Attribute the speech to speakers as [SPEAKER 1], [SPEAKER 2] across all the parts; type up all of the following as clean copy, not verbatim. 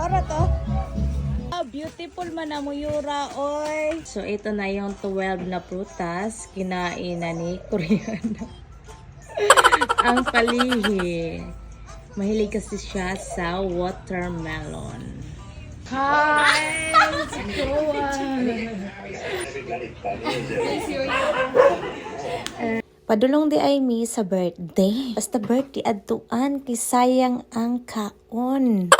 [SPEAKER 1] Para to. Beautiful man na mo Yura, oy.
[SPEAKER 2] So, ito na yung 12 na prutas. Kinain na ni Koreana. Ang palihi. Mahilig kasi siya sa watermelon. Hi! Padulong di ay mi sa birthday. Basta birthday adtuan kay sayang ang kaon.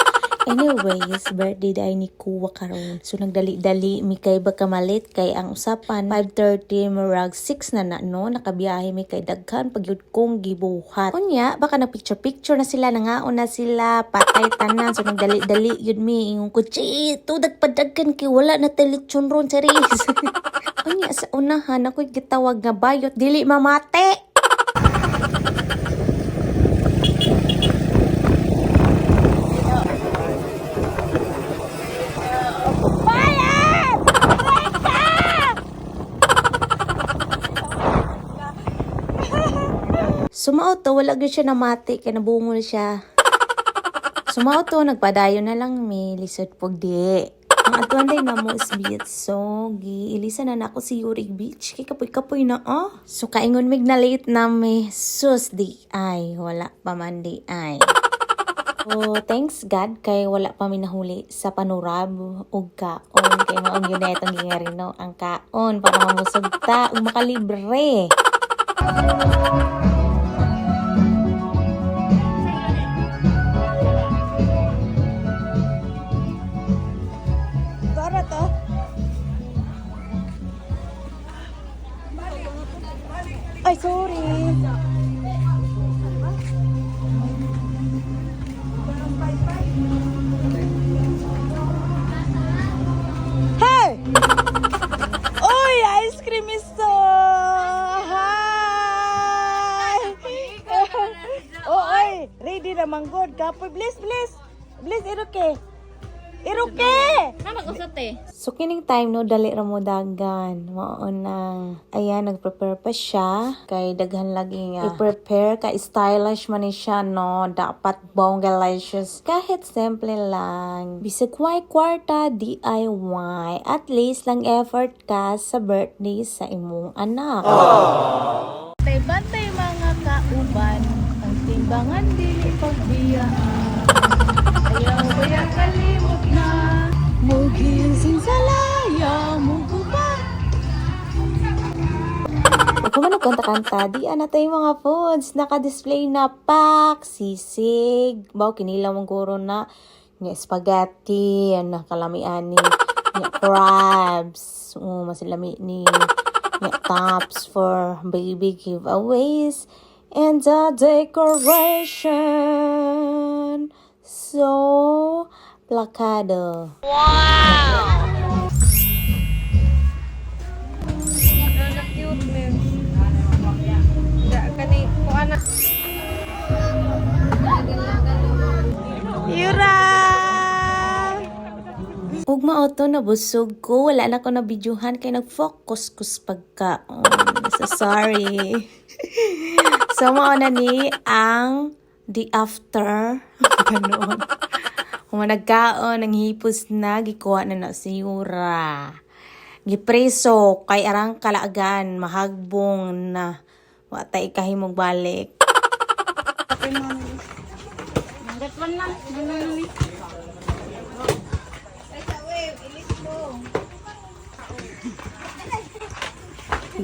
[SPEAKER 2] Anyways, birthday di ay ni Kuwa karon. So nagdali-dali mi kay bakamalit kay ang usapan 5:30 murag 6 na no nakabiyahe mi kay daghan pagyud kong gibuhat. Unya baka na picture na sila nangaon na sila patay tanan so nagdali-dali yun mi ingon ko chito dagpadagkan kay wala na telechon ron series. Unya sa unahan ako'y gitawag nga bayot dili mamate. Sumauto, wala gyud siya namati kay nabungol siya. Sumauto, nagpadayon na lang mi lisod pugdi. Ang atuan day na mo is beach. So, giilisa na nako si Yurig Beach. Kay kapoy-kapoy na So, kaingon mig na late na mi. Sus di ay. Wala pa man di ay. So, thanks God kay wala pa mi nahuli sa panurab ug kaon. Kay maong yun na itong gingarino ang kaon para mamusog ta ug makalibre.
[SPEAKER 1] Para to. Ay, sorry. Hey! Oy, ice cream is so. Hi! Oh, oy, ready na manggod. Kapoy, please. Please, iruke.
[SPEAKER 2] So, kining time no, dali ra mo dagan. Mao nang, ayan, nag-prepare pa siya. Kay daghan lagi nga. I-prepare, kay stylish man ni siya, no. Dapat bongalicious. Kahit simple lang. Bisag way kwarta, DIY. At least lang effort ka sa birthday sa imong anak.
[SPEAKER 1] Bantay mga kauban, ang timbangan dili pagbiyaan. Ayaw kaya kalimot na, mugising sa laya, mugubat.
[SPEAKER 2] Kung man nagkanta-kanta, di tayo mga foods. Naka-display na pack, sisig, baw kinilaw mong guro na nga spaghetti, nakalamian ni nga crabs, masilami ni nga tops for baby giveaways, and the decoration. So, plakado.
[SPEAKER 1] Yura!
[SPEAKER 2] Ug maoto na busog ko, wala na ko na bidyuhan kay nag-focus ko sa pagkaon. So sorry. So mao na ni ang the after. Ganon. Kung nagkaon, ang hipos na, gikuha na si Yura. Gipreso, kay arang kalaagan, mahagbong na. Watay kahimog balik.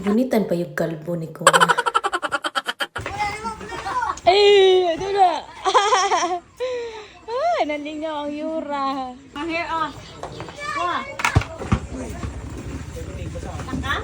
[SPEAKER 2] Gunitan pa yung kalbo ni ko.
[SPEAKER 1] Ay, ito na. Ay, nalingaw ang Yura.
[SPEAKER 3] Here, Kuha. Taka?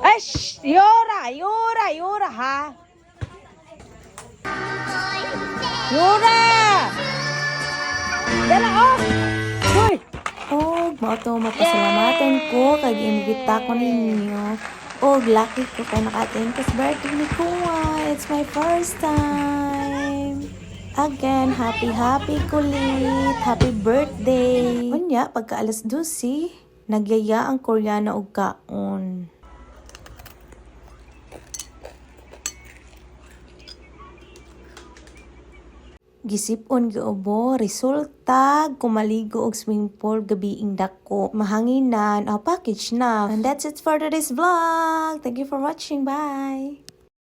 [SPEAKER 1] Ay, shh! Yura, ha? Yura! Dala, Hoy!
[SPEAKER 2] Mao to mapasalamatan ko kag imbita ko ninyo. Og lucky ko kay naka-attend kas birthday ni Kuwa. it's my first time. Again, happy kulit. Happy birthday. Unya, pagka alas 12, nagyaya ang Koreana og kaon. Gisipon giobo, resulta, kumaligo og swimming pool gabiing dako. Mahanginan, package na. And that's it for today's vlog. Thank you for watching. Bye!